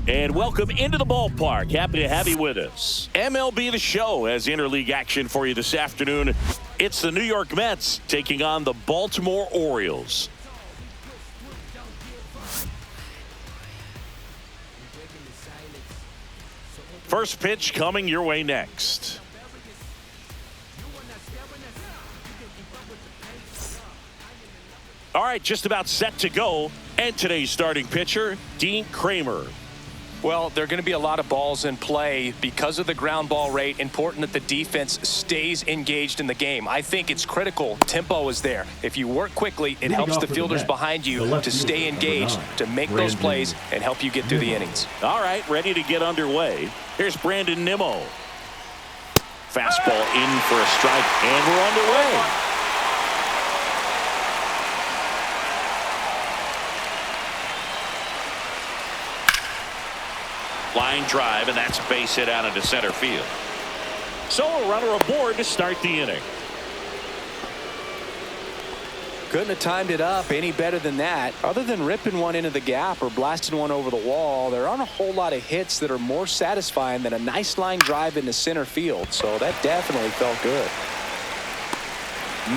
And welcome into the ballpark. Happy to have you with us. MLB The Show has interleague action for you this afternoon. It's the New York Mets taking on the Baltimore Orioles. First pitch coming your way next. All right, just about set to go. And today's starting pitcher, Dean Kramer. Well, there are going to be a lot of balls in play because of the ground ball rate. Important that the defense stays engaged in the game. I think it's critical. Tempo is there. If you work quickly, it helps the fielders behind you to stay engaged, to make those plays, and help you get through the innings. All right, ready to get underway. Here's Brandon Nimmo. Fastball in for a strike, and we're underway. Line drive, and that's base hit out into center field. So a runner aboard to start the inning. Couldn't have timed it up any better than that. Other than ripping one into the gap or blasting one over the wall, there aren't a whole lot of hits that are more satisfying than a nice line drive into center field. So that definitely felt good.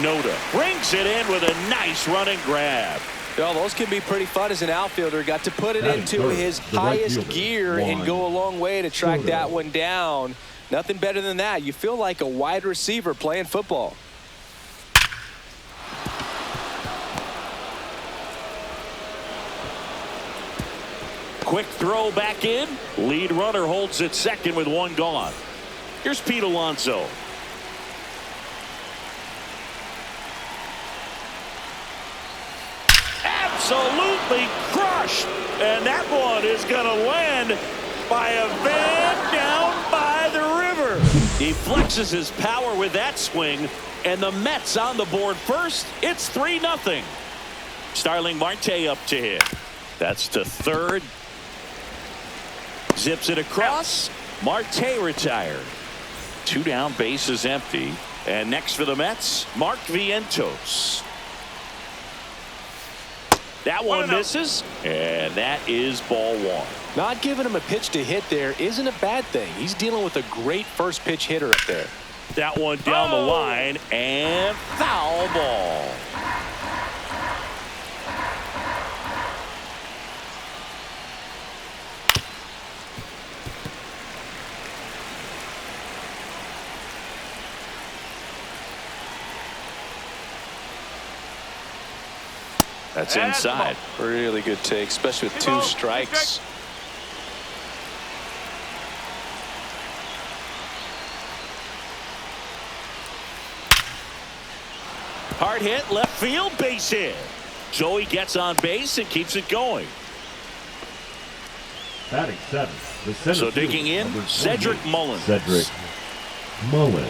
Noda brings it in with a nice running grab. Well, those can be pretty fun as an outfielder. Got to put it into his highest gear and go a long way to track that one down. Nothing better than that. You feel like a wide receiver playing football. Quick throw back in. Lead runner holds it second with one gone. Here's Pete Alonso. Absolutely crushed, and that one is going to land by a van down by the river. He flexes his power with that swing, and the Mets on the board first. It's 3-0. Starling Marte up to hit. That's to third. Zips it across. Marte retired. 2 down, bases empty. And next for the Mets, Mark Vientos. That one misses, and that is ball one. Not giving him a pitch to hit there isn't a bad thing. He's dealing with a great first pitch hitter up there. That one down the line, and foul ball. That's inside. Really good take, especially with 2 strikes. Hard hit, left field, base hit. Joey gets on base and keeps it going. Batting 7. So digging in, Cedric Mullins. Cedric Mullins.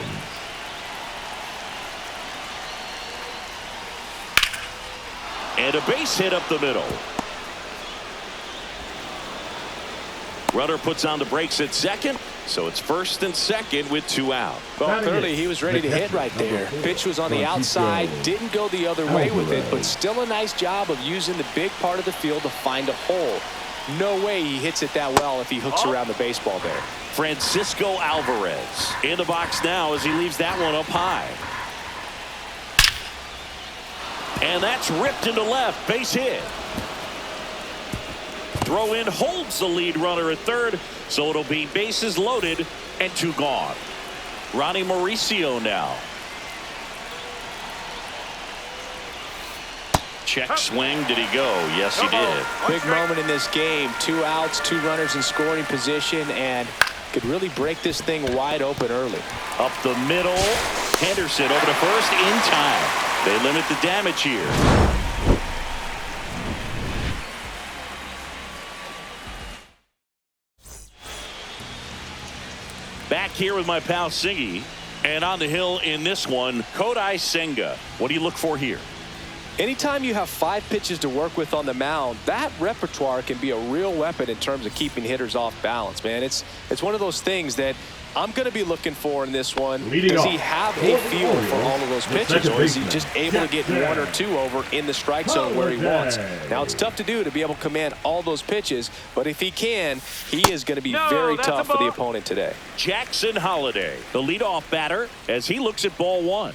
And a base hit up the middle. Runner puts on the brakes at second, so it's first and second with 2 out. Well, clearly he was ready to hit right there. Pitch was on the outside, didn't go the other way with it, but still a nice job of using the big part of the field to find a hole. No way he hits it that well if he hooks around the baseball there. Francisco Alvarez in the box now as he leaves that one up high. And that's ripped into left, base hit. Throw in holds the lead runner at third, so it'll be bases loaded and 2 gone. Ronnie Mauricio now. Check swing, did he go? Yes, he did. Big moment in this game. 2 outs, 2 runners in scoring position, and could really break this thing wide open early. Up the middle, Henderson over to first in time. They limit the damage here. Back here with my pal Singy, and on the hill in this one, Kodai Senga. What do you look for here? Anytime you have 5 pitches to work with on the mound, that repertoire can be a real weapon in terms of keeping hitters off balance, man. It's one of those things that I'm going to be looking for in this one. Does he have a feel for all of those pitches, or is he just able to get 1 or 2 over in the strike zone where he wants? Now, it's tough to do to be able to command all those pitches, but if he can, he is going to be very tough for the opponent today. Jackson Holliday, the leadoff batter, as he looks at ball 1.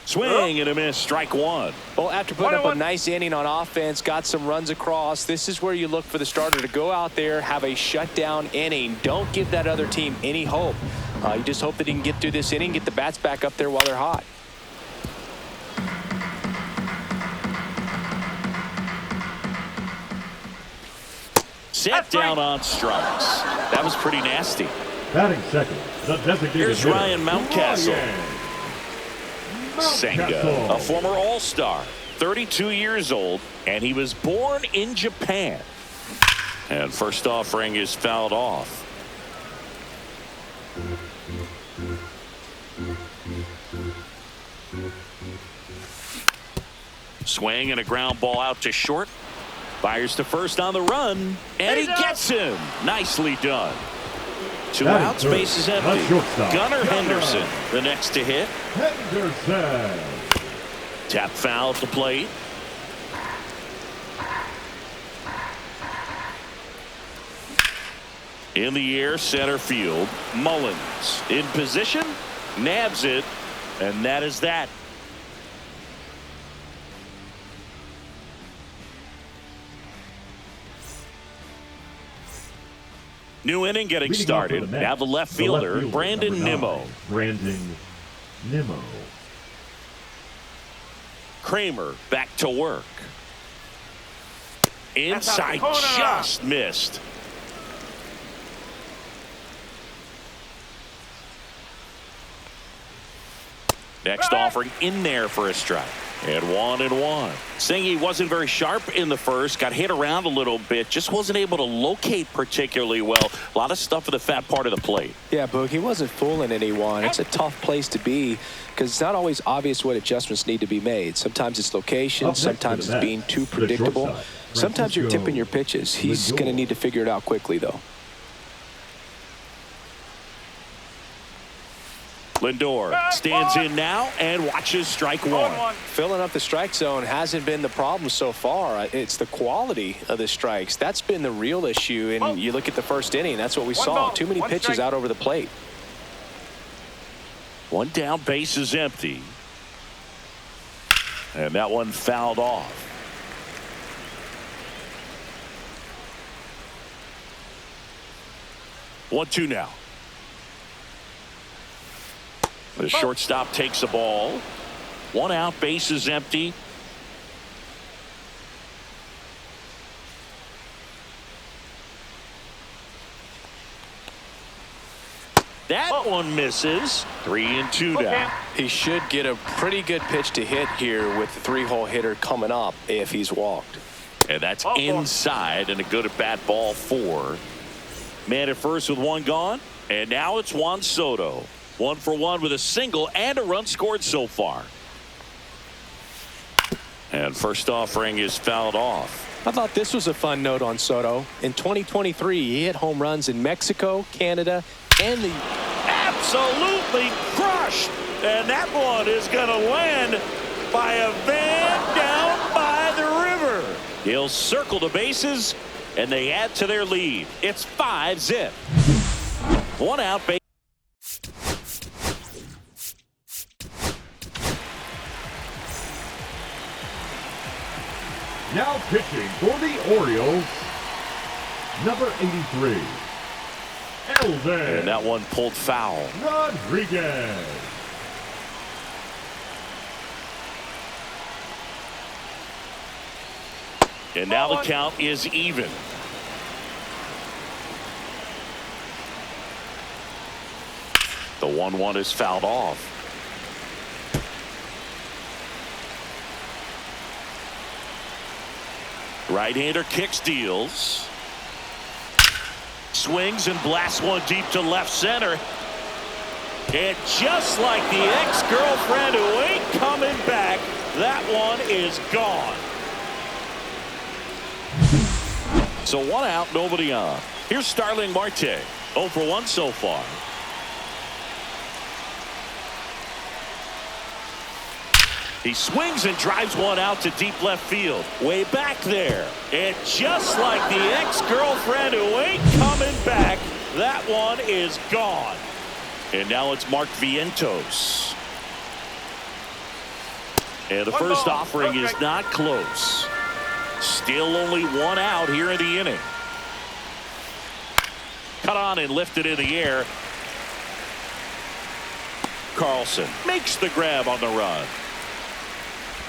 Swing and a miss, strike 1. Well, after putting up a nice inning on offense, got some runs across, this is where you look for the starter to go out there, have a shutdown inning. Don't give that other team any hope. You just hope that he can get through this inning, get the bats back up there while they're hot. Set down on strikes. That was pretty nasty. Batting second, the designated Here's hitter, Ryan Mountcastle. Senga, a former All-Star, 32 years old, and he was born in Japan. And first offering is fouled off. Swing and a ground ball out to short. Fires to first on the run, and he gets him. Nicely done. 2 outs, base is empty. Gunnar Henderson, the next to hit. Henderson. Tap foul at the plate. In the air, center field. Mullins in position, nabs it, and that is that. New inning getting started. Now the left fielder, Brandon Nimmo. Brandon Nimmo. Kramer back to work. Inside, just missed. Next offering in there for a strike. And 1-1. Singy wasn't very sharp in the first, got hit around a little bit, just wasn't able to locate particularly well. A lot of stuff for the fat part of the plate. Yeah, Boog, he wasn't fooling anyone. It's a tough place to be because it's not always obvious what adjustments need to be made. Sometimes it's location, sometimes it's being too predictable. Sometimes you're tipping your pitches. He's going to need to figure it out quickly, though. Lindor stands in now and watches strike 1. Filling up the strike zone hasn't been the problem so far. It's the quality of the strikes. That's been the real issue. And you look at the first inning, that's what we saw. Too many pitches out over the plate. 1 down, base is empty. And that one fouled off. One, 2 now. The shortstop takes the ball. 1 out, base is empty. That one misses. 3-2 now. He should get a pretty good pitch to hit here with the 3-hole hitter coming up if he's walked. And that's inside and a good at bat ball 4. Man at first with 1 gone. And now it's Juan Soto. 1 for 1 with a single and a run scored so far. And first offering is fouled off. I thought this was a fun note on Soto. In 2023, he hit home runs in Mexico, Canada, and the... Absolutely crushed. And that one is going to land by a van down by the river. He'll circle the bases, and they add to their lead. It's 5-zip. 1 out, base. Now pitching for the Orioles, number 83, Elvis. And that one pulled foul. Rodriguez. And now the count is even. The 1-1 is fouled off. Right-hander kicks, deals. Swings and blasts one deep to left center. And just like the ex-girlfriend who ain't coming back, That one is gone. So 1 out, nobody on. Here's Starling Marte. 0 for 1 so far. He swings and drives one out to deep left field. Way back there. And just like the ex-girlfriend who ain't coming back, that one is gone. And now it's Mark Vientos. And the first offering is not close. Still only 1 out here in the inning. Cut on and lifted in the air. Carlson makes the grab on the run.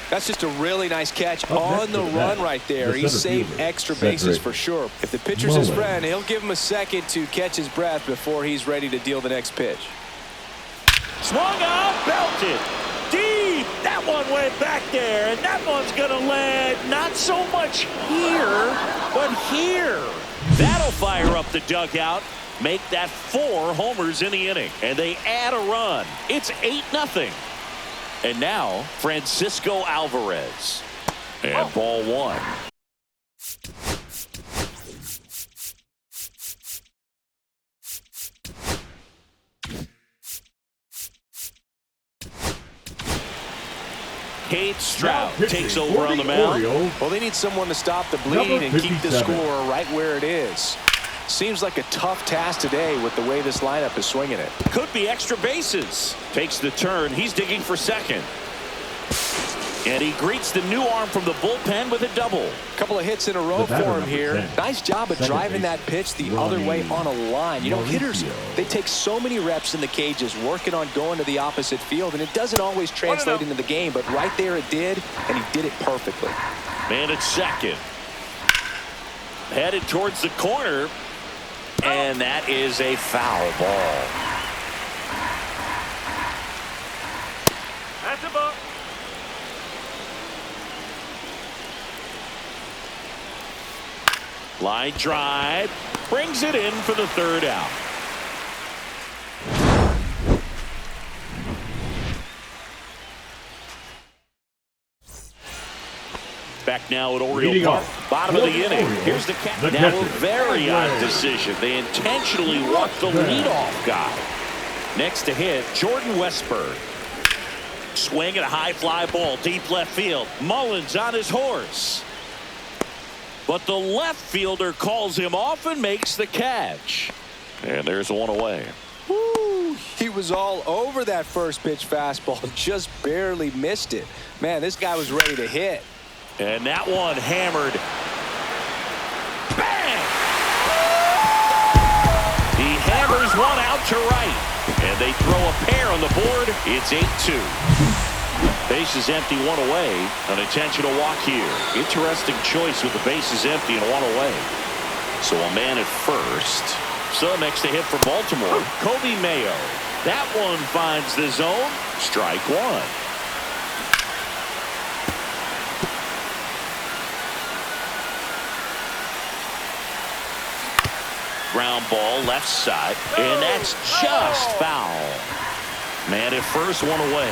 That's just a really nice catch on the run right there. He saved extra bases for sure. If the pitcher's his friend, he'll give him a second to catch his breath before he's ready to deal the next pitch. Swung out, belted. Deep. That one went back there, and that one's going to land not so much here, but here. That'll fire up the dugout. Make that 4 homers in the inning, and they add a run. It's 8-0. And now, Francisco Alvarez. And ball 1. Cade Stroud takes over on the mound. Well, they need someone to stop the bleeding and keep the score right where it is. Seems like a tough task today with the way this lineup is swinging it. Could be extra bases. Takes the turn. He's digging for second. And he greets the new arm from the bullpen with a double. Couple of hits in a row for him here. Nice job of driving that pitch the other way on a line. You know, hitters, they take so many reps in the cages working on going to the opposite field, and it doesn't always translate into the game, but right there it did, and he did it perfectly. Man at second. Headed towards the corner, and that is a foul ball. That's a ball. Line drive, brings it in for the 3rd out. Back now at Oriole Park, bottom of the inning. Here's the catch. Now a very odd decision. They intentionally walked the leadoff guy. Next to hit, Jordan Westburg. Swing at a high fly ball, deep left field. Mullins on his horse. But the left fielder calls him off and makes the catch. And there's one away. Woo, he was all over that first pitch fastball, just barely missed it. Man, this guy was ready to hit. And that one hammered. Bang! He hammers one out to right. And they throw a pair on the board. It's 8-2. Bases empty, 1 away. An intentional walk here. Interesting choice with the bases empty and 1 away. So a man at first. So next to hit for Baltimore, Kobe Mayo. That one finds the zone. Strike 1. Ground ball left side, and that's just foul. Man at first, 1 away.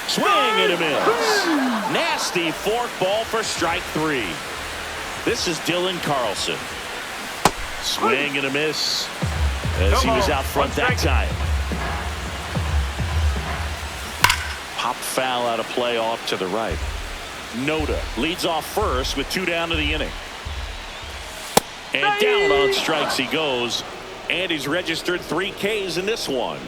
Swing and a miss. Nasty fork ball for strike 3. This is Dylan Carlson. Swing and a miss as he was out front that time. Pop foul out of play off to the right. Noda leads off first with 2 down to the inning. And down on strikes he goes. And he's registered 3 Ks in this one.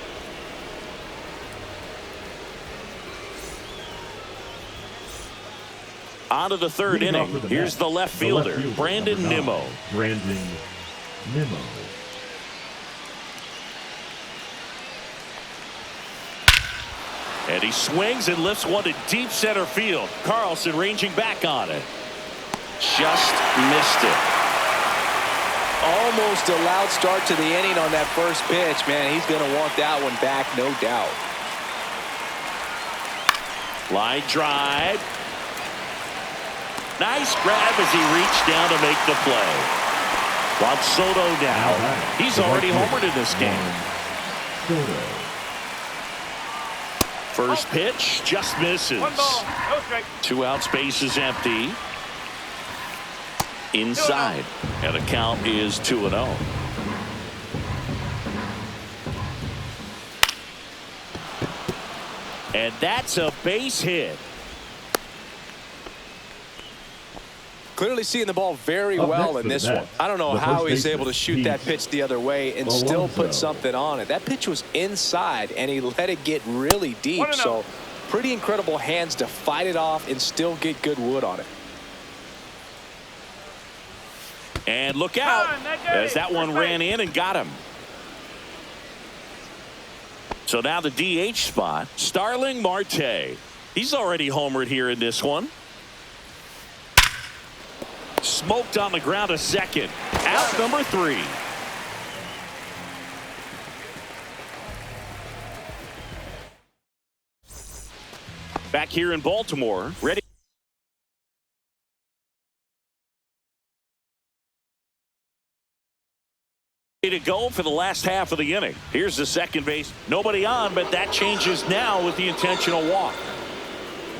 On to the 3rd inning. Here's the left fielder, Brandon Nimmo. And he swings and lifts one to deep center field. Carlson ranging back on it. Just missed it. Almost a loud start to the inning on that first pitch. Man, he's going to want that one back, no doubt. Line drive. Nice grab as he reached down to make the play. Juan Soto now. He's already homered in this game. First pitch just misses. 1 ball, no strike. 2 outs, base is empty. Inside. And the count is 2-0. And that's a base hit. Clearly seeing the ball very well in this one. I don't know how he's able to shoot that pitch the other way and still put something on it. That pitch was inside, and he let it get really deep. So pretty incredible hands to fight it off and still get good wood on it. And look out as that one ran in and got him. So now the DH spot, Starling Marte. He's already homered here in this one. Smoked on the ground a second. Out number 3. Back here in Baltimore, ready to go for the last half of the inning. Here's the second base. Nobody on, but that changes now with the intentional walk.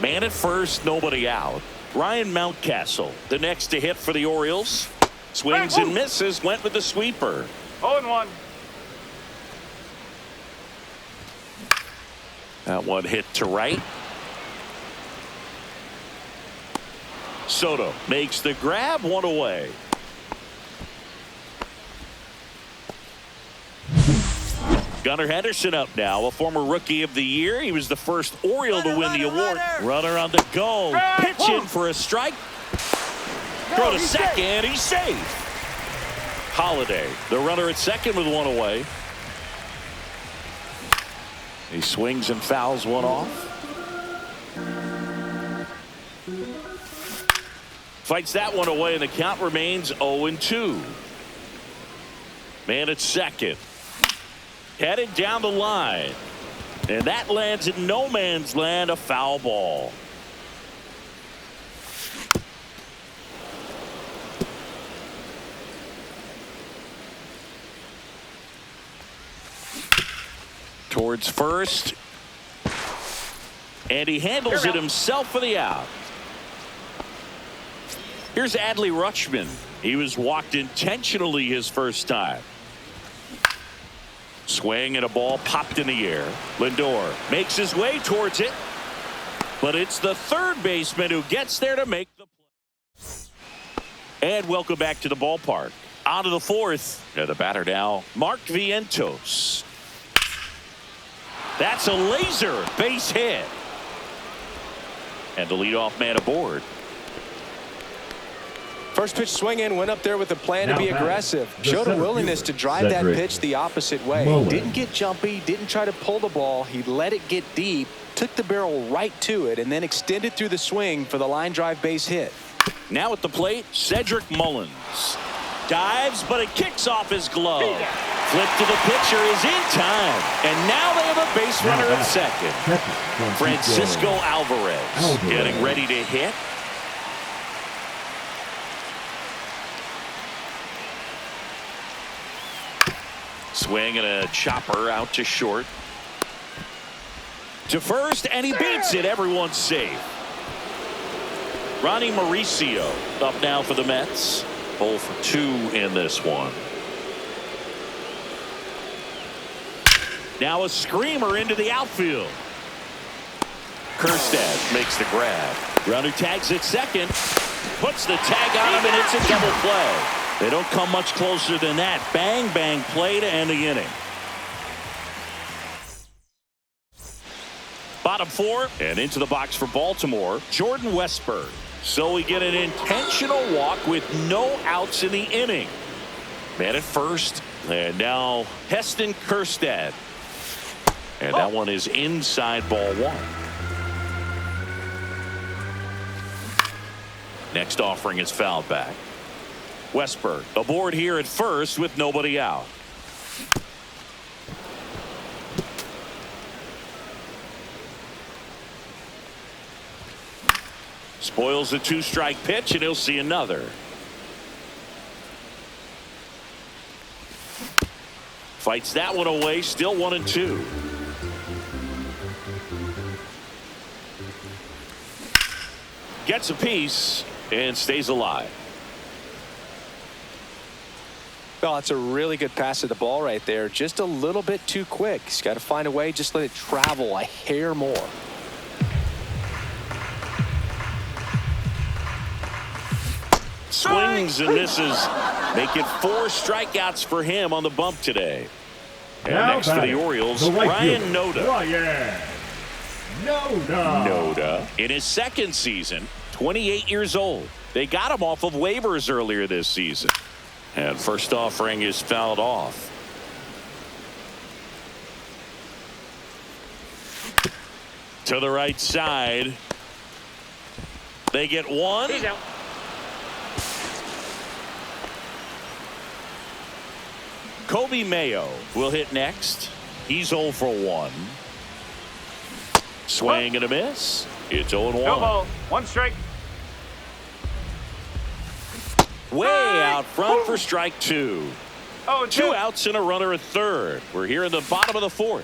Man at first, nobody out. Ryan Mountcastle, the next to hit for the Orioles. Swings and misses, went with the sweeper. 0-1. That one hit to right. Soto makes the grab, 1 away. Gunnar Henderson up now, a former Rookie of the Year. He was the first Oriole to win the award. Runner on the go. Pitch in for a strike. Throw to second. He's safe. Holiday, the runner at second with 1 away. He swings and fouls one off. Fights that one away, and the count remains 0-2. Man at second. Headed down the line. And that lands in no man's land, a foul ball. Towards first. And he handles it himself for the out. Here's Adley Rutschman. He was walked intentionally his first time. Swing and a ball popped in the air. Lindor makes his way towards it. But it's the third baseman who gets there to make the play. And welcome back to the ballpark. On to the fourth. And the batter now, Mark Vientos. That's a laser base hit. And the leadoff man aboard. First pitch swing in, went up there with a plan to be aggressive. Showed a willingness to drive that pitch the opposite way. Didn't get jumpy, didn't try to pull the ball. He let it get deep, took the barrel right to it, and then extended through the swing for the line drive base hit. Now at the plate, Cedric Mullins. Dives, but it kicks off his glove. Flip to the pitcher is in time. And now they have a base runner at second. Francisco Alvarez getting ready to hit. Swing and a chopper out to short. To first, and he beats it. Everyone's safe. Ronnie Mauricio up now for the Mets. 0 for 2 in this one. Now a screamer into the outfield. Kerstad makes the grab. Runner tags at second. Puts the tag on him, and it's a double play. They don't come much closer than that. Bang, bang play to end the inning. Bottom 4 and into the box for Baltimore, Jordan Westburg. So we get an intentional walk with no outs in the inning. Man at first, and now Heston Kerstad. And that one is inside ball 1. Next offering is fouled back. Westburg aboard here at first with nobody out. Spoils the 2-strike pitch, and he'll see another. Fights that one away, still 1-2. Gets a piece and stays alive. Well, it's a really good pass of the ball right there. Just a little bit too quick. He's got to find a way. Just let it travel a hair more. Swings and misses. Make it 4 strikeouts for him on the bump today. And Now next for the Orioles, the right Ryan fielder, Noda. Ryan Noda. Noda in his second season, 28 years old. They got him off of waivers earlier this season. And first offering is fouled off. To the right side. They get one. He's out. Kobe Mayo will hit next. He's 0 for 1. Swing and a miss. It's 0-1. No ball. 1 strike. Way out front for strike 2. Oh, 2 outs and a runner at third. We're here in the bottom of the 4th.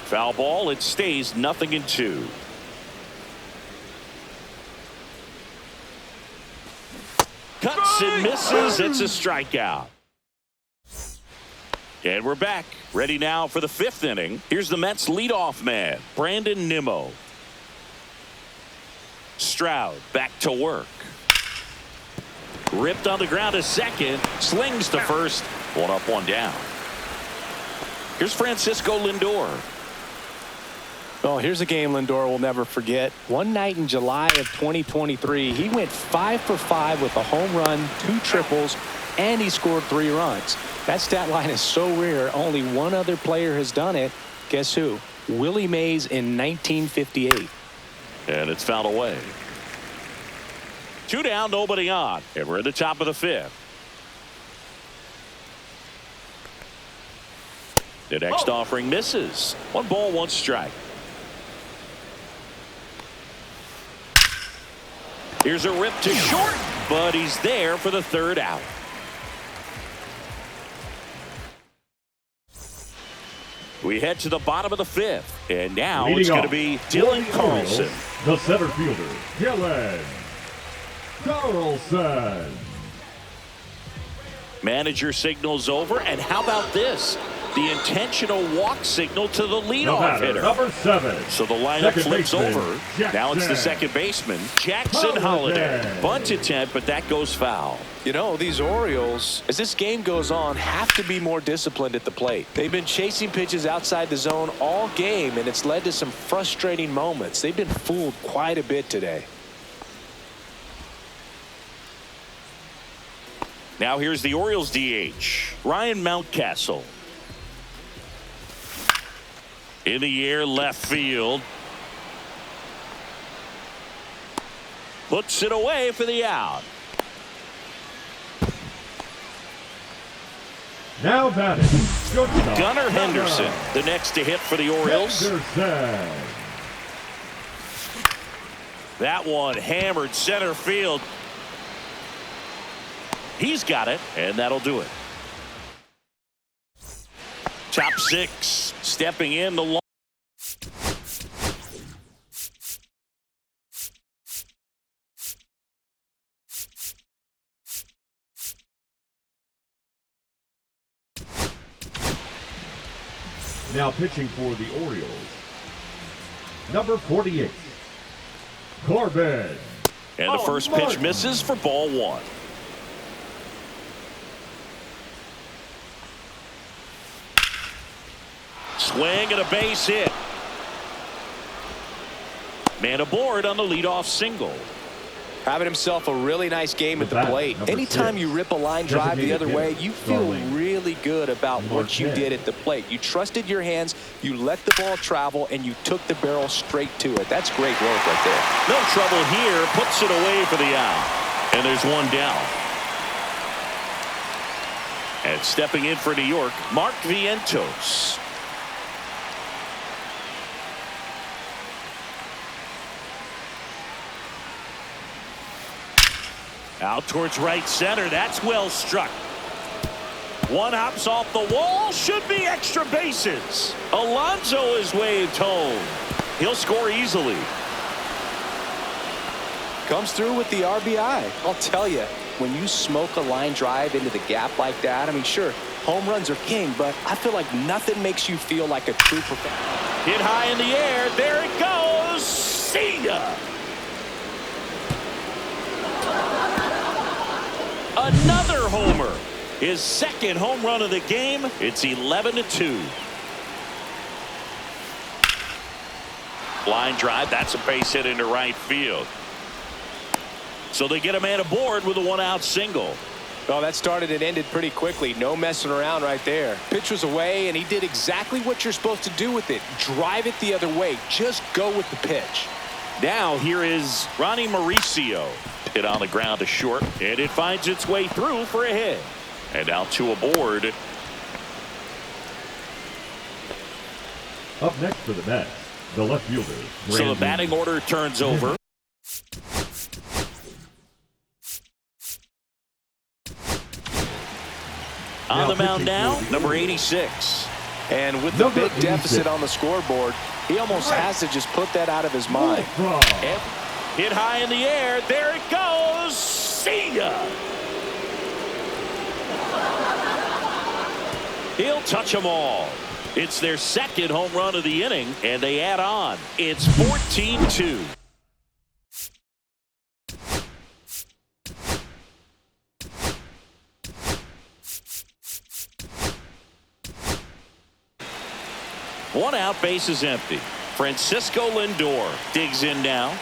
Foul ball. It stays 0-2. Cuts and misses. It's a strikeout. And we're back. Ready now for the 5th inning. Here's the Mets leadoff man, Brandon Nimmo. Stroud back to work. Ripped on the ground to second. Slings to first. 1 up, 1 down. Here's Francisco Lindor. Oh, here's a game Lindor will never forget. One night in July of 2023, he went 5 for 5 with a home run, 2 triples, and he scored 3 runs. That stat line is so rare, only one other player has done it. Guess who? Willie Mays in 1958. And it's fouled away. 2 down, nobody on. And we're at the top of the 5th. The next offering misses. 1 ball, 1 strike. Here's a rip to short, but he's there for the 3rd out. We head to the bottom of the 5th, and now Leading it's going to off be for Dylan the Carlson. Orioles, the center fielder, Dylan Carlson. Manager signals over, and how about this? The intentional walk signal to the leadoff Batter, hitter. number 7. So the lineup Second flips baseman, over. Jackson. Now it's the second baseman, Jackson Holiday. Bunt attempt, but that goes foul. You know, these Orioles, as this game goes on, have to be more disciplined at the plate. They've been chasing pitches outside the zone all game, and it's led to some frustrating moments. They've been fooled quite a bit today. Now here's the Orioles DH, Ryan Mountcastle. In the air, left field. Puts it away for the out. Now batting, shortstop, Gunnar Henderson, the next to hit for the Orioles. Henderson. That one hammered center field. He's got it, and that'll do it. Top 6, stepping in the long. Now pitching for the Orioles, number 48, Corbin. And the first pitch misses for ball 1. Swing and a base hit. Man aboard on the leadoff single. Having himself a really nice game at the Batter, plate. number Anytime 6. you rip a line drive the other way, Designated you hitter, feel Darling. really good about what you 10. did at the plate. You trusted your hands, you let the ball travel, and you took the barrel straight to it. That's great work right there. No trouble here. Puts it away for the out. And there's 1 down. And stepping in for New York, Mark Vientos. Out towards right center. That's well struck. 1 hops off the wall. Should be extra bases. Alonso is waved home. He'll score easily. Comes through with the RBI. I'll tell you, when you smoke a line drive into the gap like that, I mean, sure, home runs are king, but I feel like nothing makes you feel like a true professional. Hit high in the air. There it goes. See ya. Another homer. His second home run of the game. It's 11-2. Line drive. That's a base hit into right field. So they get a man aboard with a one-out single. Well, that started and ended pretty quickly. No messing around right there. Pitch was away, and he did exactly what you're supposed to do with it. Drive it the other way. Just go with the pitch. Now here is Ronnie Mauricio. Hit on the ground to short, and it finds its way through for a hit. And now two aboard. Up next for the Mets, the left fielder. So the batting order turns over. On the mound now, number 86. And with the big deficit on the scoreboard, he almost has to just put that out of his mind. And hit high in the air. There it goes. See ya. He'll touch them all. It's their second home run of the inning, and they add on. It's 14-2. One out, base is empty. Francisco Lindor digs in now.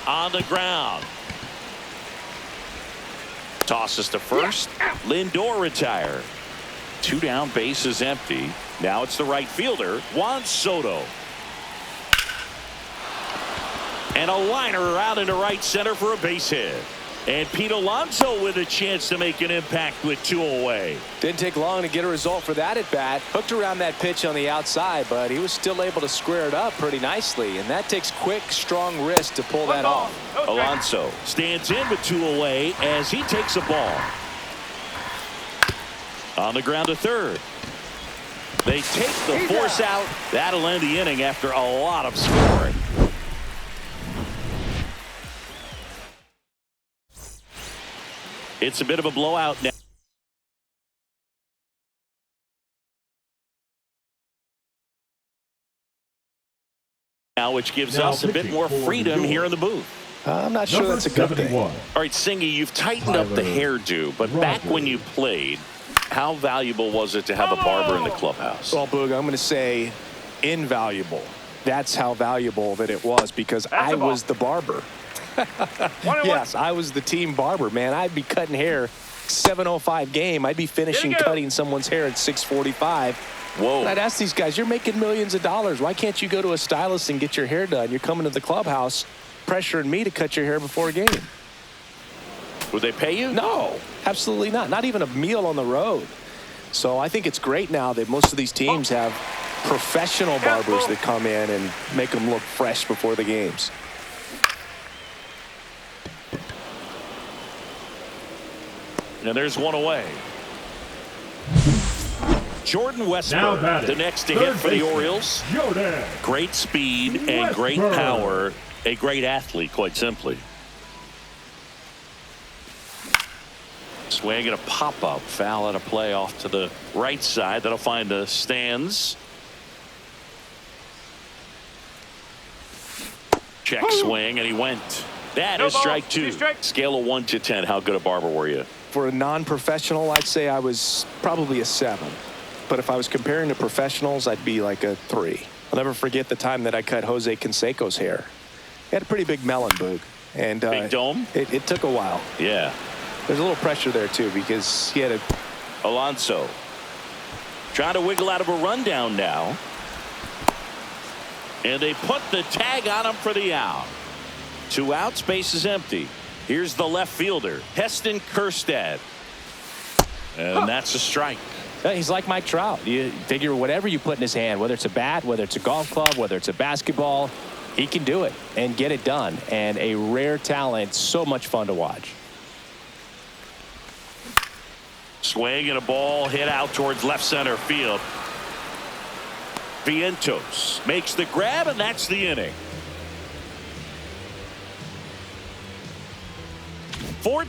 On the ground. Tosses to first. Lindor retired. Two down, base is empty. Now it's the right fielder, Juan Soto. And a liner out into right center for a base hit. And Pete Alonso with a chance to make an impact with two away. Didn't take long to get a result for that at bat. Hooked around that pitch on the outside, but he was still able to square it up pretty nicely. And that takes quick, strong wrist to pull that off. Alonso stands in with two away as he takes a ball. On the ground to third. They take the force out. That'll end the inning after a lot of scoring. It's a bit of a blowout now, which gives us a bit more freedom here in the booth. I'm not sure that's a good thing. All right, Singy, you've tightened up the hairdo, but back when you played, how valuable was it to have a barber in the clubhouse? Well, Boog, I'm going to say invaluable. That's how valuable that it was, because I was the barber. Yes, I was the team barber, man. I'd be cutting hair 7:05 game. I'd be finishing cutting someone's hair at 6:45. Whoa. And I'd ask these guys, you're making millions of dollars. Why can't you go to a stylist and get your hair done? You're coming to the clubhouse pressuring me to cut your hair before a game. Would they pay you? No, absolutely not. Not even a meal on the road. So I think it's great now that most of these teams have professional barbers that come in and make them look fresh before the games. And there's one away. Jordan Westburg, the next to hit for the Orioles. Great speed and great power. A great athlete, quite simply. Swing and a pop-up. Foul at a play off to the right side. That'll find the stands. Check swing, and he went. That is strike two. Scale of 1 to 10. How good a barber were you? For a non-professional, I'd say I was probably a 7. But if I was comparing to professionals, I'd be like a 3. I'll never forget the time that I cut Jose Canseco's hair. He had a pretty big melon, Boog. And big dome? It took a while. Yeah. There's a little pressure there, too, because he had a... Alonso trying to wiggle out of a rundown now. And they put the tag on him for the out. 2 outs, base is empty. Here's the left fielder, Heston Kjerstad. And that's a strike. He's like Mike Trout. You figure whatever you put in his hand, whether it's a bat, whether it's a golf club, whether it's a basketball, he can do it and get it done. And a rare talent, so much fun to watch. Swing and a ball hit out towards left center field. Vientos makes the grab, and that's the inning. 4